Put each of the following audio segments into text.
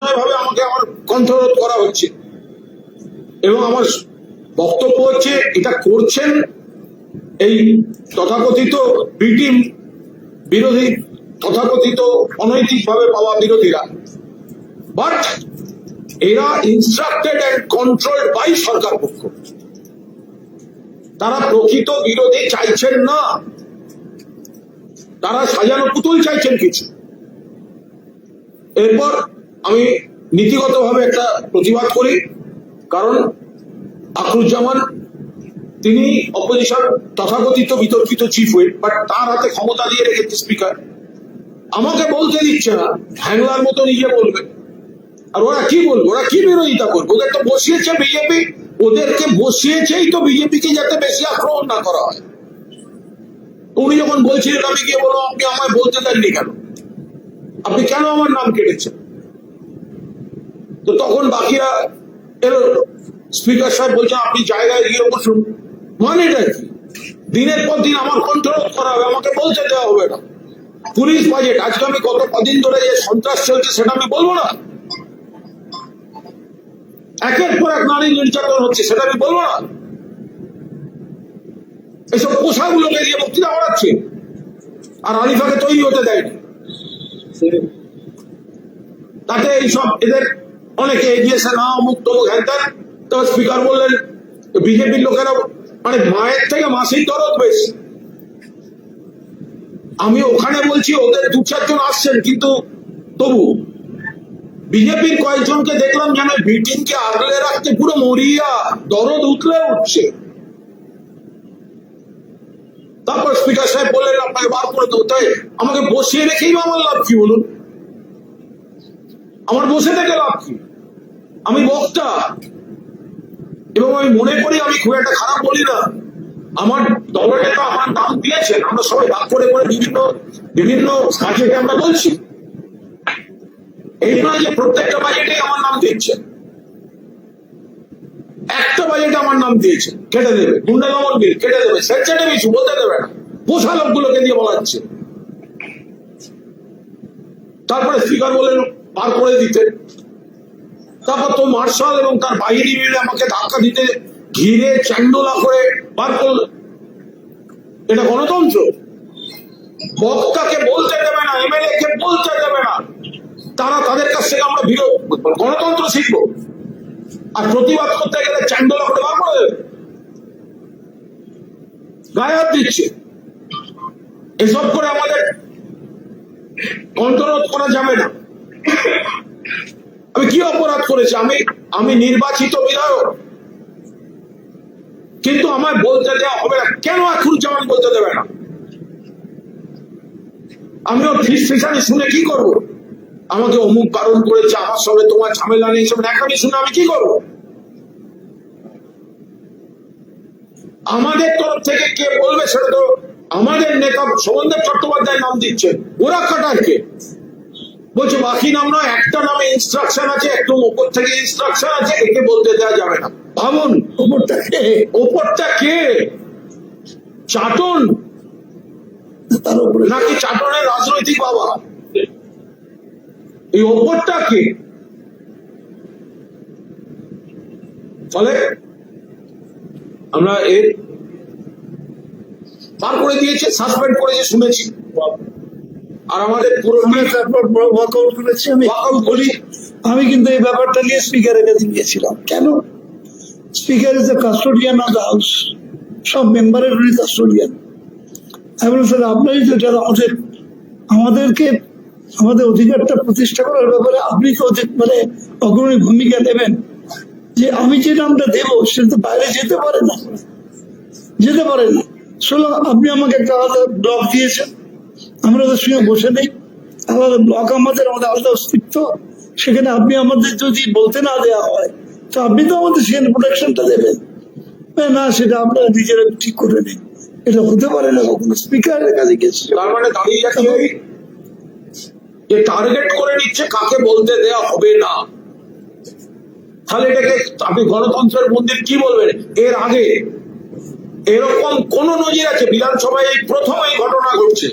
অন্যায়ভাবে আমাকে আমার কণ্ঠরোধ করা হচ্ছে। এবং আমার বক্তব্য হচ্ছে এটা করছেন এই তথাকথিত বিটিম বিরোধী, তথাকথিত অনৈতিকভাবে পাওয়া বিরোধীরা, বাট এরা ইনস্ট্রাক্টেড অ্যান্ড কন্ট্রোলড বাই সরকার পক্ষ। তারা প্রকৃত বিরোধী চাইছেন না, তারা সাজানো পুতুল চাইছেন কিছু। এরপর আমি নীতিগতভাবে একটা প্রতিবাদ করি, কারণ আখরুজ্জামান তিনি অপোজিশন তথাকথিত বিতর্কিত চিফ হুইপ, বাট তার হাতে ক্ষমতা দিয়ে রেখেছে স্পিকার। আমাকে বলতে দিচ্ছে না, হ্যাংলার মতো নিজে বলবে। আর ওরা কি বলবে, ওরা কি বিরোধিতা করবে? ওদের তো বসিয়েছে বিজেপি, ওদেরকে বসিয়েছেই তো বিজেপিকে যাতে বেশি আক্রমণ না করা হয়। উনি যখন বলছিলেন আমি গিয়ে বলবো আপনি আমায় বলতে দেননি কেন, আপনি কেন আমার নাম কেটেছেন? তো তখন বাকিরা এলো, স্পিকার সাহেব বলছেন আপনি জায়গায় গিয়ে বসুন। মানেটা কি? দিনের পর দিন আমার কন্ট্রোল করা হবে, আমাকে বলতে দেওয়া হবে না। পুলিশ বাজেট, আজকে আমি কত কদিন ধরে যে সন্ত্রাস চলছে সেটা আমি বলবো না? একের পর এক নারী নির্যাতন হচ্ছে সেটা আমি বলবো না? এইসব পোশাকগুলোকে দিয়ে বক্তৃতা করাচ্ছে, আর আলিফাকে তৈরি হতে দেয়নি। তাতে এইসব এদের অনেকে এগিয়েছে, না অমুক তমুক হ্যান। তো স্পিকার বললেন বিজেপির লোকেরা মানে মায়ের থেকে মাসির দরদ বেশি। আমি ওখানে বলছি ওদের দু চারজন আসছেন, কিন্তু তবু বিজেপির কয়েকজনকে দেখলাম যেন মিটিংকে আগলে রাখতে পুরো মরিয়া, দরদ উঠলে উঠছে। তারপর স্পিকার সাহেব বললেন আপনাকে বার করে দেবো। তাই আমাকে বসিয়ে রেখেই আমার লাভ কি বলুন? আমার বসে থেকে লাভ কি? আমি বক্তা, এবং আমি মনে করি আমি খুব একটা খারাপ বলি না। আমার দলের নেতা আমার নাম দিয়েছেন, আমরা সবাই ভাগ করে করে বিভিন্ন বিভিন্ন বাজেটে আমরা বলছি। এই নয় যে প্রত্যেকটা বাজেটে আমার নাম দিচ্ছে, একটা বাজেটে আমার নাম দিয়েছে কেটে দেবে, গুন্ডা দমন বিল কেটে দেবে, সেটা কিছু বলতে দেবে না, পোষা লোকগুলোকে দিয়ে বলাচ্ছে। তারপরে স্পিকার বললেন বার করে দিতে। তারপর তো মার্শাল এবং তার বাহিনী মিলে আমাকে ধাক্কা দিতে, ঘিরে চ্যান্ডোলা করে বার করল। এটা গণতন্ত্র? বক্তাকে বলতে দেবে না, এমএলএ কে বলতে দেবে না, তারা তাদের কাছ থেকে আমরা গণতন্ত্র শিখবো। আর প্রতিবাদ করতে গেলে চ্যান্ডোলা করে বার করে দেবে, গায়ে হাত দিচ্ছে। এসব করে আমাদের কণ্ঠরোধ করা যাবে না। আমি কি অপরাধ করেছি? আমি নির্বাচিত বিধায়ক, কিন্তু আমায় বলতে দেওয়া হবে না। কেন আখরুজ্জামান বলতে দেবে না? আমিও ফিসানি শুনে কি করবো? আমাকে অমুক বারণ করেছে, আমার সঙ্গে তোমার ঝামেলা নেই, সব আমি শুনে আমি কি করবো? আমাদের তরফ থেকে কে বলবে সেটা তো আমাদের নেতা শোভনদেব চট্টোপাধ্যায় নাম দিচ্ছে, ওরা কাটারকে বলছে বাকি নাম নয়, একটা নামে ইনস্ট্রাকশন আছে, একদম ওপর থেকে ইনস্ট্রাকশন আছে, একে বলতে দেওয়া যাবে না। ভাবুন ওপরটা কে? ওপরটা কে? চাটন নাকি চাটনের রাজনৈতিক বাবা? এই ওপরটা কে? ফলে আমরা এর বার করে দিয়েছে, সাসপেন্ড করেছে শুনেছি। আর আমাদের ওয়াকআউট করেছি। আমি বলি, আমি কিন্তু এই ব্যাপারটা নিয়ে স্পিকারের কাছে গিয়েছিলাম। কেন? Speaker is the custodian of the house, সব মেম্বারের উনি কাস্টোডিয়ান। আমি বলি স্যার আপনারই তো এটা আমাদেরকে আমাদের অধিকারটা প্রতিষ্ঠা করার ব্যাপারে আপনি তো মানে অগ্রণী ভূমিকা নেবেন। যে আমি যে নামটা দেবো সেটা তো বাইরে যেতে পারে না, যেতে পারে না। শুনলাম আপনি আমাকে একটা আলাদা ব্লক দিয়েছেন, আমরা ওদের সঙ্গে বসে নেই, আলাদা ব্লক আমাদের আলাদা অস্তিত্ব। সেখানে আপনি আমাদের যদি বলতে না দেওয়া হয় তো আপনি তো আমাদের সেখানে প্রোটেকশনটা দেবেন না, সেটা আমরা নিজেরা ঠিক করে নিই। এটা হতে পারে না কখনো। স্পিকারের কাছে গেছে, তার মানে দাঁড়িয়ে যাচ্ছে যে টার্গেট করে নিচ্ছে কাকে বলতে দেওয়া হবে না। তাহলে এটাকে আপনি গণতন্ত্রের মন্দির কি বলবেন? এর আগে এরকম কোন নজির আছে? বিধানসভায় এই প্রথম এই ঘটনা ঘটছে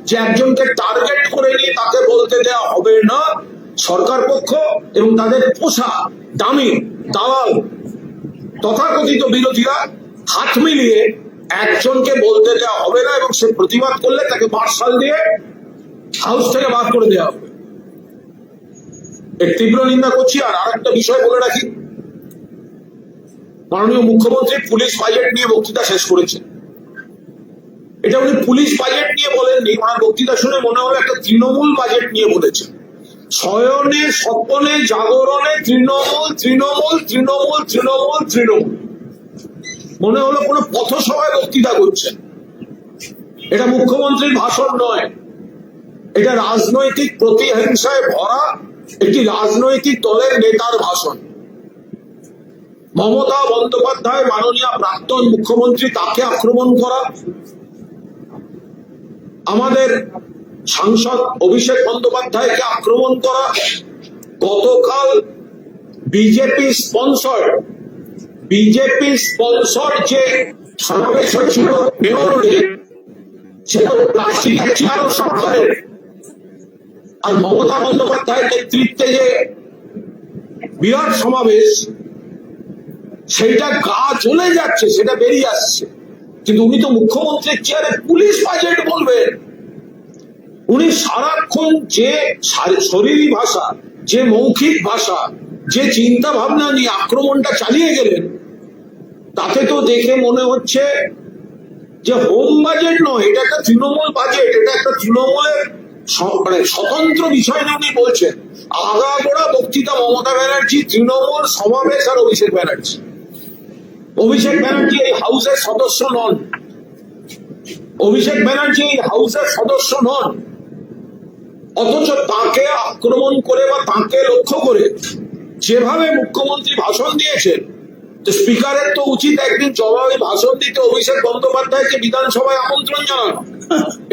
যে একজনকে টার্গেট করে নিয়ে তাকে বলতে দেওয়া হবে না, সরকার পক্ষ এবং তাদের পোষা দামি দালাল তথাকথিত বিরোধীরা হাত মিলিয়ে একজনকে বলতে দেওয়া হবে না, এবং সে প্রতিবাদ করলে তাকে মার্শাল দিয়ে হাউস থেকে বার করে দেওয়া হবে। এর তীব্র নিন্দা করছি। আর আরেকটা বিষয় বলে রাখি, মাননীয় মুখ্যমন্ত্রী পুলিশ বাজেট নিয়ে বক্তৃতা শেষ করেছেন। এটা উনি পুলিশ বাজেট নিয়ে বলেননি, ওনার বক্তৃতা শুনে মনে হলো একটা তৃণমূল বাজেট নিয়ে বলেছেন। শয়নে স্বপনে জাগরণে তৃণমূল তৃণমূল তৃণমূল তৃণমূল তৃণমূল, মনে হলো কোনো পথসভায় বক্তৃতা করছেন। এটা মুখ্যমন্ত্রীর ভাষণ নয়, এটা রাজনৈতিক প্রতিহিংসায় ভরা একটি রাজনৈতিক দলের নেতার ভাষণ। মমতা বন্দ্যোপাধ্যায় মাননীয় প্রাক্তন মুখ্যমন্ত্রী, তাকে আক্রমণ করা, আমাদের সাংসদ অভিষেক বন্দ্যোপাধ্যায়কে আক্রমণ করা, গতকাল বিজেপি স্পন্সর যে সমাবেশ হয়েছিল বেঙ্গালুরুতে, সেটা প্লাস্টিকের চেয়ার সরকারের, আর মমতা বন্দ্যোপাধ্যায়ের নেতৃত্বে যে বিরাট সমাবেশ, সেইটা গা জ্বলে যাচ্ছে, সেটা বেরিয়ে আসছে। কিন্তু উনি তো মুখ্যমন্ত্রীর চেয়ারে পুলিশ বাজেট বলবেন। উনি সারাক্ষণ যে শরীরী ভাষা, যে মৌখিক ভাষা, যে চিন্তা ভাবনা নিয়ে আক্রমণটা চালিয়ে গেলেন, তাতে তো দেখে মনে হচ্ছে যে হোম বাজেট নয়, এটা একটা তৃণমূল বাজেট, এটা একটা তৃণমূলের মানে স্বতন্ত্র বিষয় নিয়ে উনি বলছেন। আগাগোড়া বক্তৃতা মমতা ব্যানার্জি, তৃণমূল, সমাবেশ আর অভিষেক ব্যানার্জি। অভিষেক ব্যানার্জি এই হাউসের সদস্য নন, অভিষেক ব্যানার্জি এই হাউসের সদস্য নন, অথচ তাকে আক্রমণ করে বা তাকে লক্ষ্য করে যেভাবে মুখ্যমন্ত্রী ভাষণ দিয়েছেন, তো স্পিকারের তো উচিত একদিন জবাবে ভাষণ দিতে অভিষেক বন্দ্যোপাধ্যায়কে বিধানসভায় আমন্ত্রণ জানানো।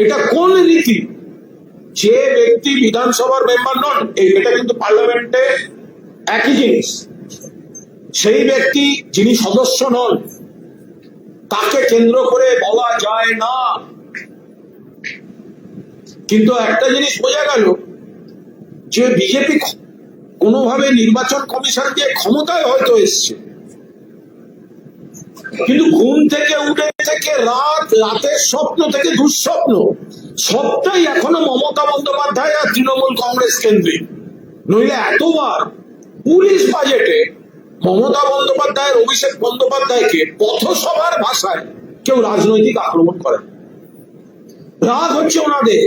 এটা কোন রীতি? যে ব্যক্তি বিধানসভার মেম্বার নন, এটা কিন্তু পার্লামেন্টে একই জিনিস, সেই ব্যক্তি যিনি সদস্য নন, তাকে কেন্দ্র করে বলা যায় না। কিন্তু একটা জিনিস বোঝা গেল যে বিজেপি কোনোভাবে নির্বাচন কমিশন দিয়ে ক্ষমতায় হয়তো এসছে, কিন্তু ঘুম থেকে উঠে থেকে রাতের স্বপ্ন থেকে দুঃস্বপ্ন সবটাই এখনো মমতা বন্দ্যোপাধ্যায় আর তৃণমূল কংগ্রেস কেন্দ্রিক। নইলে এতবার পুলিশ বাজেটে মমতা বন্দ্যোপাধ্যায়ের অভিষেক বন্দ্যোপাধ্যায়কে পথসভার ভাষায় কেউ রাজনৈতিক আক্রমণ করে। রাগ হচ্ছে ওনাদের,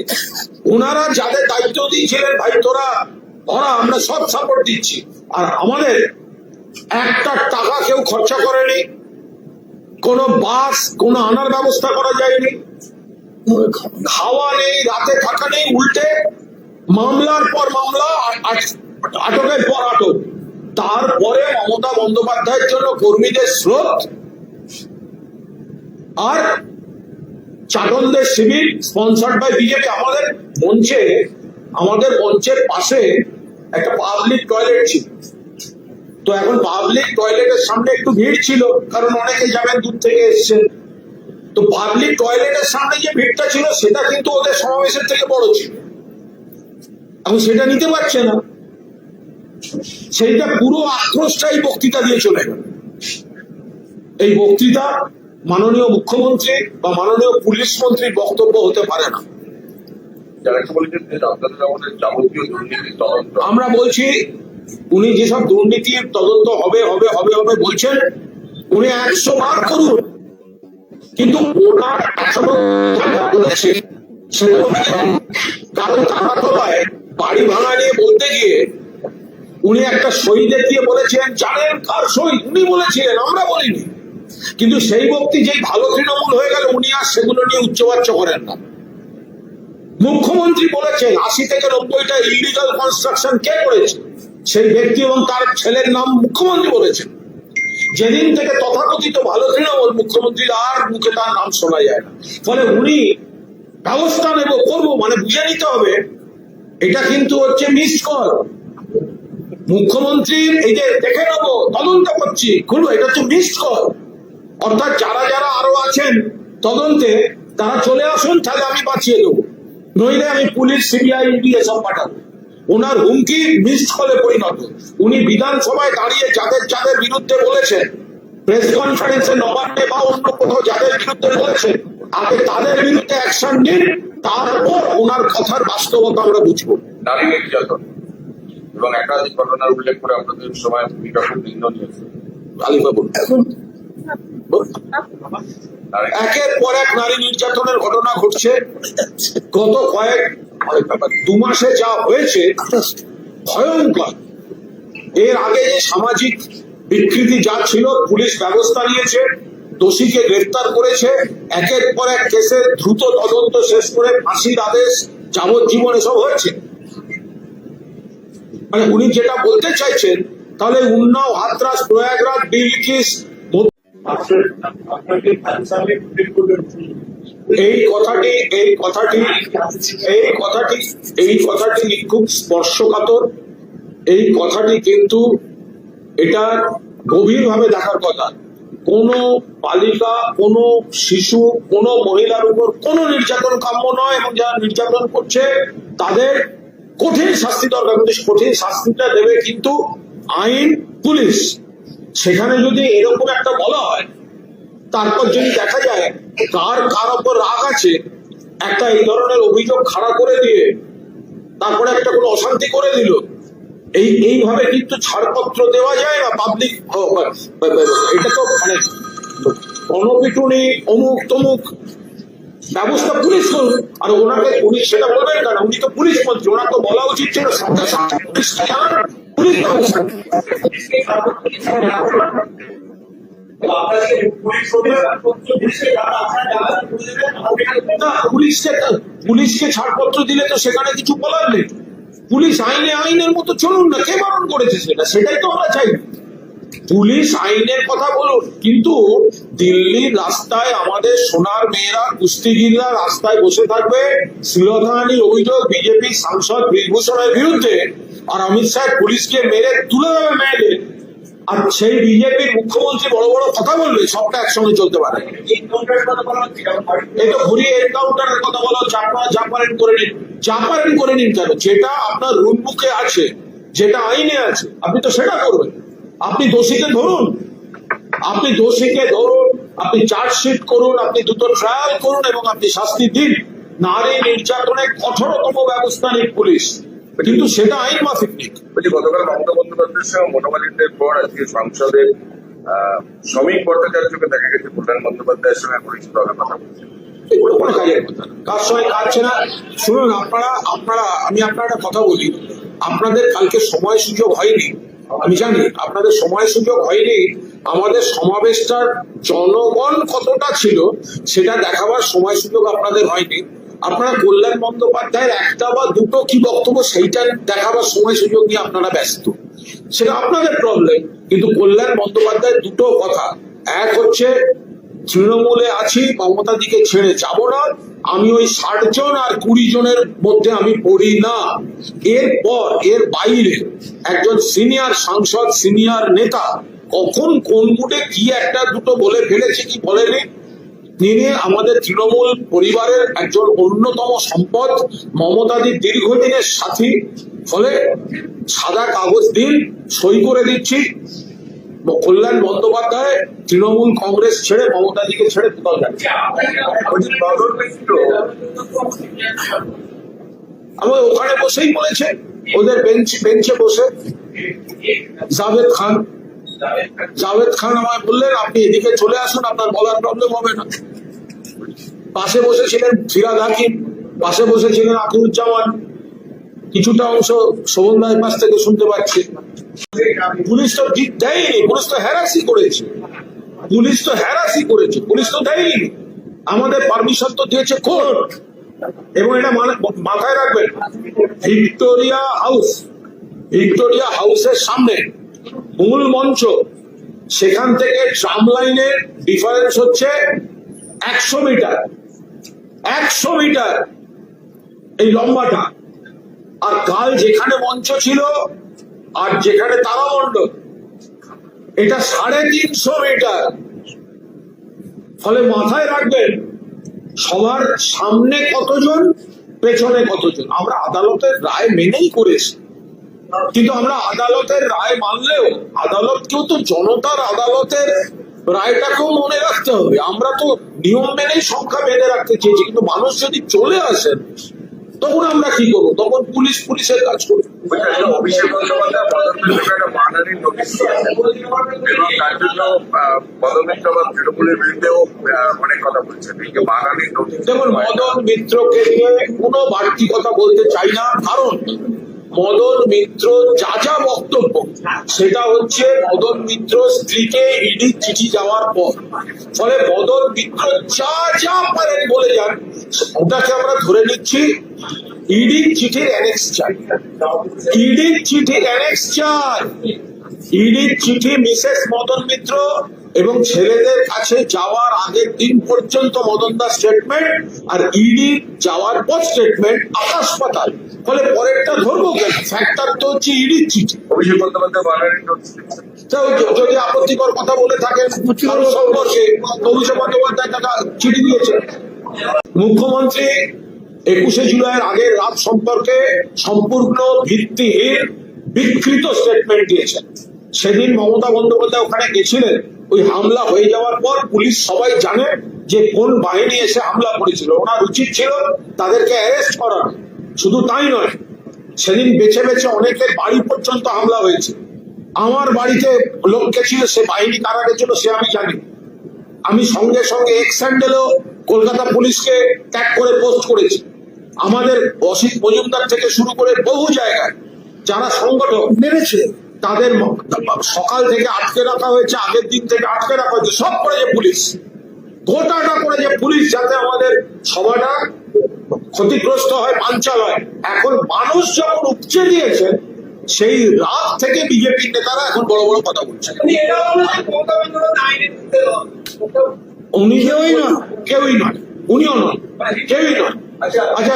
ওনারা যাদের দায়িত্ব দিয়েছিলেন, ভাই তোরা আমরা সব সাপোর্ট দিচ্ছি, আর আমাদের একটা টাকা কেউ খরচা করেনি, কোনো বাস কোনো আনার ব্যবস্থা করা যায়নি, খাওয়া নেই, রাতে থাকা নেই, উল্টে মামলার পর মামলা, আটকের পর আটক। তারপরে মমতা বন্দ্যোপাধ্যায়ের জন্য কর্মীদের স্রোত আর চাটলদের শিবির স্পন্সার্ড বাই বিজেপি। আমাদের মঞ্চের পাশে একটা পাবলিক টয়লেট ছিল, তো এখন পাবলিক টয়লেটের সামনে একটু ভিড় ছিল, কারণ অনেকে যাবেন দূর থেকে এসছেন। তো পাবলিক টয়লেটের সামনে যে ভিড়টা ছিল, সেটা কিন্তু ওদের সমাবেশের থেকে বড় ছিল, এখন সেটা নিতে পারছে না। সেইটা পুরো আক্রোশটাই বক্তৃতা দিয়ে চলে গেল। এই বক্তৃতা মাননীয় মুখ্যমন্ত্রী বা মাননীয় পুলিশ মন্ত্রীর বক্তব্য হতে পারে না। আমরা বলছি, উনি যেসব দুর্নীতির তদন্ত হবে হবে হবে হবে বলছেন, উনি 100 বার করুন, কিন্তু ওনার কারণ তারাতলায় বাড়ি ভাঙা নিয়ে বলতে গিয়ে উনি একটা শহীদের দিয়ে বলেছিলেন, জানেন কার শহীদ? উনি বলেছিলেন, আমরা বলিনি। কিন্তু সেই ব্যক্তি যেই ভালো তৃণমূল হয়ে গেল, উনি আর সেগুলো নিয়ে উচ্চবাচ্য করেন না। মুখ্যমন্ত্রী বলেছেন 80 থেকে 90টা ইলিগাল কনস্ট্রাকশন কে করেছে, সেই ব্যক্তি এবং তার ছেলের নাম মুখ্যমন্ত্রী বলেছেন। যেদিন থেকে তথাকথিত ভালো তৃণমূল, মুখ্যমন্ত্রীর আর মুখে তার নাম শোনা যায় না। ফলে উনি ব্যবস্থা নেব করবো মানে বুঝে নিতে হবে, এটা কিন্তু হচ্ছে মিস কল। মুখ্যমন্ত্রীর এই যে দেখে নেবো, তদন্ত করছি, খুলবো, এটা হচ্ছে মিস কল। অর্থাৎ যারা যারা আরো আছেন তদন্তে, তারা চলে আসুন, তাহলে আমি বাঁচিয়ে দেবো, নইলে আমি পুলিশ, সিবিআই, ইডি এসব পাঠাবো। ওনার হুমকি মিসড কলে পরিণত। উনি বিধানসভায় দাঁড়িয়ে যাদের যাদের বিরুদ্ধে বলেছেন, প্রেস কনফারেন্সে নবান্নে বা অন্য কোথাও যাদের বিরুদ্ধে বলেছেন, আগে তাদের বিরুদ্ধে অ্যাকশন নিন, তারপর ওনার কথার বাস্তবতা আমরা বুঝবো। নারী নির্যাতন এবং একাধিক ঘটনার উল্লেখ করে আপনাদের সময় ভূমিকা খুব নিন্দনীয়। আলিবাবু এখন একের পর এক নারী নির্যাতনের ঘটনা ঘটছে। গত দু মাসে যা হয়েছে ভয়ঙ্কর। এর আগে যে সামাজিক বিকৃতি যা ছিল, পুলিশ ব্যবস্থা নিয়েছে, দোষীকে গ্রেফতার করেছে, একের পর এক কেসে দ্রুত তদন্ত শেষ করে ফাঁসির আদেশ, যাবজ্জীবন এসব হয়েছে। মানে উনি যেটা বলতে চাইছেন, তাহলে উন্নাও, হাতরাস, প্রয়াগরাজ, বিলকিস, এই কথাটি খুব স্পর্শকাতর। এই কথাটি কিন্তু এটা গভীরভাবে দেখার কথা। কোন বালিকা, কোন শিশু, কোন মহিলার উপর কোন নির্যাতন কাম্য নয়, এবং যারা নির্যাতন করছে তাদের কঠিন শাস্তি দরকার। কিন্তু কঠিন শাস্তিটা দেবে কিন্তু আইন, পুলিশ। সেখানে যদি এরকম একটা বলা হয়, তারপর যদি দেখা যায় কার ওপর রাগ আছে, একটা এই ধরনের অভিযোগ খাড়া করে দিয়ে তারপরে একটা কোনো অশান্তি করে দিল, এইভাবে কিন্তু ছাড়পত্র দেওয়া যায় না। পাবলিক এটা তো মানে গণপিটুনি, অমুক তমুক ব্যবস্থা পুলিশ করুন। আর ওনাকে উনি সেটা বলবেন কেন? উনি তো পুলিশ মন্ত্রী, ওনার তো বলা উচিত ছিল পুলিশ ব্যবস্থা। পুলিশকে ছাড়পত্র দিলে তো সেখানে কিছু বলার নেই। পুলিশ আইনের মতো চলুন না, কে বারণ করেছে? সেটাই তো আমরা চাই। পুলিশ আইনের কথা বলুন, কিন্তু দিল্লির রাস্তায় আমাদের সোনার মেয়েরা, কুস্তিগিররা রাস্তায় বসে থাকবে, শ্লীলতাহানির অভিযোগ বিজেপি সাংসদ বৃজভূষণের বিরুদ্ধে, আর অমিত শাহ পুলিশকে মেরে তুলে দেবে মেয়েদের, আর সেই বিজেপির মুখ্যমন্ত্রী বড় বড় কথা বলবে। সবটা একসঙ্গে চলতে পারে। এই তো ঘুরিয়ে এনকাউন্টারের কথা বলো, আপনারা যা পারেন করে নিন। যা পারেন করে নিন কেন? যেটা আপনার রুল বুকে আছে, যেটা আইনে আছে, আপনি তো সেটা করবেন। আপনি দোষীকে ধরুন, আপনি চার্জশিট করুন, আপনি দ্রুত ট্রায়াল করুন, এবং আপনি শাস্তি দিন। নারী নির্যাতনে কঠোরতম ব্যবস্থা নিক পুলিশ, কিন্তু সেটা আইন মাফিক নিক। গতকাল মমতা বন্দ্যোপাধ্যায়ের সঙ্গে মোটামুটিদের পর আজকে সংসদের শ্রমিক ভট্টাচার্যকে দেখা গেছে কল্যাণ বন্দ্যোপাধ্যায়ের সঙ্গে পরিচিত হওয়ার কথা বলছেন। এগুলো কোনো কাজের কথা না, কার সঙ্গে কাটছে না। শুনুন, আমি আপনার একটা কথা বলি, আপনাদের কালকে সময় সুযোগ হয়নি, আমি জানি আপনাদের সময় সুযোগ হয়নি। আমাদের সমাবেশটার জনগণ কতটা ছিল সেটা দেখাবার সময় সুযোগ আপনাদের হয়নি। আপনারা কল্যাণ বন্দ্যোপাধ্যায়ের একটা বা দুটো কি বক্তব্য, সেইটা দেখাবার সময় সুযোগ নিয়ে আপনারা ব্যস্ত, সেটা আপনাদের প্রবলেম। কিন্তু কল্যাণ বন্দ্যোপাধ্যায়ের দুটো কথা, এক হচ্ছে তৃণমূলে আছি, মমতা দিকে ছেড়ে যাব না, আমি ওই 60 জন আর 20 জনের মধ্যে আমি পড়ি না। এর বাইরে একজন সিনিয়র সাংসদ, সিনিয়র নেতা কখন কোন মুডে কি একটা দুটো বলে ফেলেছে কি বলেনি, তিনি আমাদের তৃণমূল পরিবারের একজন অন্যতম সম্পদ, মমতাদির দীর্ঘদিনের সাথী। ফলে সাদা কাগজ দিন, সই করে দিচ্ছি, কল্যাণ বন্দ্যোপাধ্যায় তৃণমূল কংগ্রেস ছেড়ে, মমতাদিকে ছেড়ে কোথাও যাচ্ছে। আমার ওখানে বসেই বলেছে, ওদের বেঞ্চে বসে জাভেদ খান আমায় বললেন, আপনি এদিকে চলে আসুন, আপনার বলার প্রবলেম হবে না। পাশে বসেছিলেন ফিরাদ হাকিম, পাশে বসেছিলেন আকিরুজ্জামান, কিছুটা অংশ শোভন রায়ের পাশ থেকে শুনতে পাচ্ছি। পুলিশ তো দেয়নি, পুলিশ তো হ্যারাসি করেছে, পুলিশ তো দেয়নি। আমাদের পারমিশন তো দিয়েছে কোর্ট। এবং এটা মাথায় রাখবেন, ভিক্টোরিয়া হাউসের সামনে মূল মঞ্চ, সেখান থেকে ট্রাম লাইনের ডিফারেন্স হচ্ছে 100 মিটার, 100 মিটার এই লম্বাটা। আর কাল যেখানে মঞ্চ ছিল আর যেখানে তারামণ্ডপ, এটা 350 মিটার। ফলে মাথায় রাখবেন, সবার সামনে কতজন পেছনে কতজন। আমরা আদালতের রায় মেনেই করেছি, কিন্তু আমরা আদালতের রায় মানলেও আদালতকেও তো জনতার আদালতের রায়টাকেও মনে রাখতে হবে। আমরা তো নিয়ম মেনেই সংখ্যা বেঁধে রাখতে চেয়েছি, কিন্তু মানুষ যদি চলে আসেন তখন আমরা কি করবো? তখন পুলিশের কাজ করবো। অভিষেক বন্দ্যোপাধ্যায় পদত্যাগের একটা মানহানির নোটিশ দিয়েছেন এবং তার জন্য মদন মিত্র বা তৃণমূলের বিরুদ্ধেও অনেক কথা বলছেন। এই যে মানহানির নোটিশ, দেখুন, মদন মিত্রকে নিয়ে কোনো বাড়তি কথা বলতে চাই না, কারণ মদন মিত্র যা বক্তব্য সেটা হচ্ছে মদন মিত্র স্ত্রীকে ইডি চিঠি যাওয়ার পর। ফলে মদন মিত্র যা পারেন বলে যান, ওটাকে আমরা ধরে নিচ্ছি ইডির চিঠির অ্যানেক্স চাই। ইডির চিঠির অ্যানেক্স চাই। ইডির চিঠি মিসেস মদন মিত্র এবং ছেলেদের কাছে যাওয়ার আগের দিন পর্যন্ত মদনদার স্টেটমেন্ট, আর ইডি যাওয়ার পর স্টেটমেন্ট আকাশ পাতাল। ফলে পরেরটা ধরবো কেন? ফ্যাক্টর তো হচ্ছে ইডির চিঠি। অভিষেক বন্দ্যোপাধ্যায় মানহানির নোটিশ দিচ্ছেন। তো যদি আপত্তিকর কথা বলে থাকেন কারো সম্পর্কে, অভিষেক বন্দ্যোপাধ্যায় টাকা চিঠি দিয়েছে। মুখ্যমন্ত্রী 21শে জুলাইয়ের আগের রাত সম্পর্কে সম্পূর্ণ ভিত্তিহীন বিকৃত স্টেটমেন্ট দিয়েছেন। সেদিন মমতা বন্দ্যোপাধ্যায় ওখানে গেছিলেন। ওই হামলা হয়ে যাওয়ার পর পুলিশ সবাই জানে যে কোন বাহিনী এসে হামলা করেছিল। ওনার উচিত ছিল তাদেরকে অ্যারেস্ট করানো। শুধু তাই নয়, সেদিন বেছে বেছে অনেকের বাড়ি পর্যন্ত হামলা হয়েছে। আমার বাড়িতে লোক গেছিল, সে বাহিনী কারা গেছিল সে আমি জানি। আমি সঙ্গে সঙ্গে এক্স হ্যান্ডেলেও কলকাতা পুলিশকে ট্যাগ করে পোস্ট করেছি। আমাদের অসিত মজুমদার থেকে শুরু করে বহু জায়গায় যারা সংগঠক মেরেছে তাদের সকাল থেকে আটকে রাখা হয়েছে, আগের দিন থেকে আটকে রাখা হয়েছে, সব করেছে পুলিশ। গোটাটা করেছে পুলিশ, যাতে আমাদের সভাটা ক্ষতিগ্রস্ত হয়, বানচাল হয়। এখন মানুষ যখন উপচে দিয়েছেন, সেই রাত থেকে বিজেপি নেতারা এখন বড় বড় কথা বলছেন। উনি কেউই নয়, উনিও নয়, কেউই नॉट। अच्छा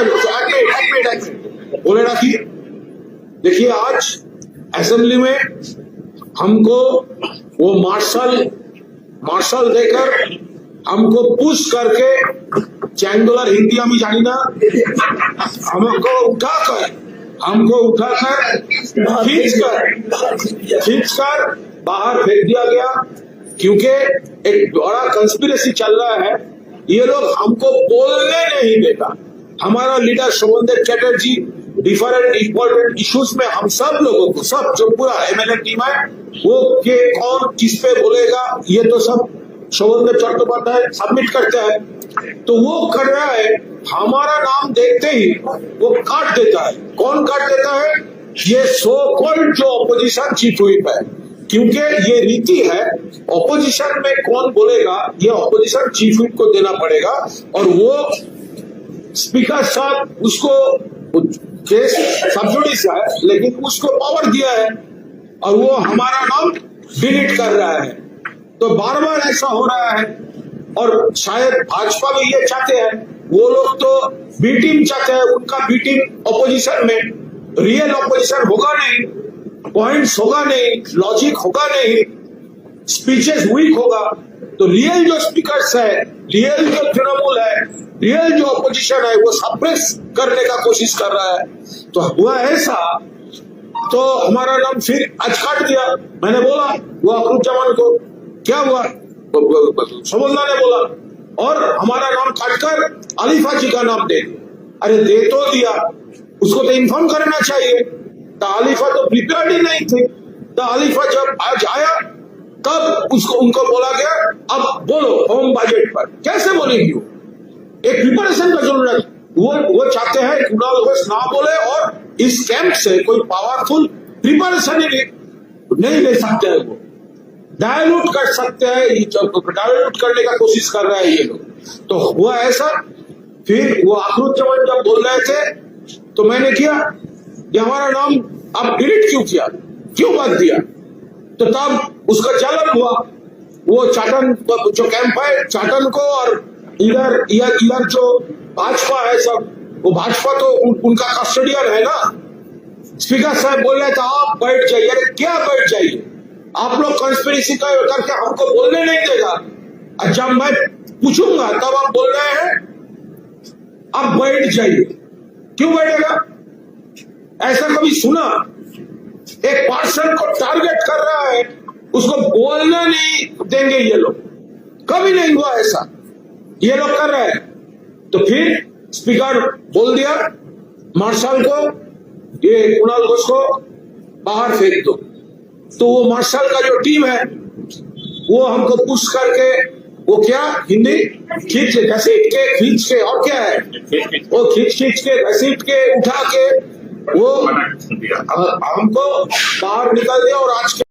एक मिनट बोले राखी। देखिए, आज असेंबली में हमको वो मार्शल देकर हमको पुश करके चैंगुलर हिंदी हम जानी ना, हमको उठाकर खींचकर बाहर फेंक दिया गया, क्योंकि एक बड़ा कंस्पिरेसी चल रहा है। ये लोग हमको बोलने नहीं देगा। हमारा leader Sovandeb Chatterjee different important issues में हम सब लोगों को, सब जो पूरा एमएलए टीम है, वो के कौन किस पे बोलेगा ये तो सब शोभनदेव चट्टोपाध्याय सबमिट करते हैं। तो वो कर रहा है, हमारा नाम देखते ही वो काट देता है। कौन काट देता है? ये सो कॉल्ड जो अपोजिशन चीफ व्हिप है, क्योंकि ये रीति है ऑपोजिशन में कौन बोलेगा ये ऑपोजिशन चीफ व्हिप को देना पड़ेगा। और वो स्पीकर साहब उसको केस सब्जुडिस है, लेकिन उसको पावर दिया है और वो हमारा नाम डिलीट कर रहा है। तो बार बार ऐसा हो रहा है। और शायद भाजपा भी ये चाहते हैं, वो लोग तो बी टीम चाहते हैं, उनका बी टीम ऑपोजिशन में रियल ऑपोजिशन होगा नहीं, पॉइंट्स होगा नहीं, लॉजिक होगा नहीं, स्पीचेस वीक होगा। तो रियल जो स्पीकर्स है, रियल जो तृणमूल है, रियल जो अपोजिशन है, वो सप्रेस करने का कोशिश कर रहा है। तो हुआ ऐसा, तो हमारा नाम फिर आज काट दिया। मैंने बोला वो अखरुज्जामान को, क्या हुआ? शोभनदा ने बोला, और हमारा नाम काटकर आलिफा जी का नाम दे दिया। अरे दे तो दिया, उसको तो इन्फॉर्म करना चाहिए। तो आलिफा तो प्रिपेयर्ड ही नहीं थे। तो आलिफा जब आज आया तब उनको बोला गया अब बोलो होम बजट पर। कैसे बोलेंगी वो? एक प्रिपरेशन का जरूरत। वो चाहते हैं कुणाल घोष ना बोले और इस कैंप से कोई पावरफुल प्रिपरेशन ही नहीं ले सकते हैं। वो डायल्यूट कर सकते हैं, डायल्यूट करने का कोशिश कर रहे हैं ये लोग। तो हुआ ऐसा, फिर वो अखरुज्जामान जब बोल रहे थे तो मैंने किया कि हमारा नाम अब डिलीट क्यों किया, क्यों बात दिया? तो तब उसका चलन हुआ। वो चाटन जो कैंप है, चाटन को और इधर जो भाजपा है सब, वो भाजपा तो उनका कस्टोडियन है ना। स्पीकर साहब बोल रहे थे आप बैठ जाइए। अरे क्या बैठ जाइए? आप लोग कंस्पिरेसी करके हमको बोलने नहीं देगा। जब मैं पूछूंगा तब आप बोल रहे हैं आप बैठ जाइए। क्यों बैठेगा? ऐसा कभी सुना? एक पर्सन को टारगेट कर रहा है, उसको बोलना नहीं देंगे ये लोग। कभी नहीं हुआ ऐसा, ये लोग कर रहे हैं। तो फिर स्पीकर बोल दिया मार्शल को, ये कुणाल घोष को बाहर फेंक दो। तो वो मार्शल का जो टीम है वो हमको पुश करके, वो क्या हिंदी खींच घसीट के और क्या है, वो खींच के घसीट के उठा के वो हमको बाहर निकाल दिया। और आज के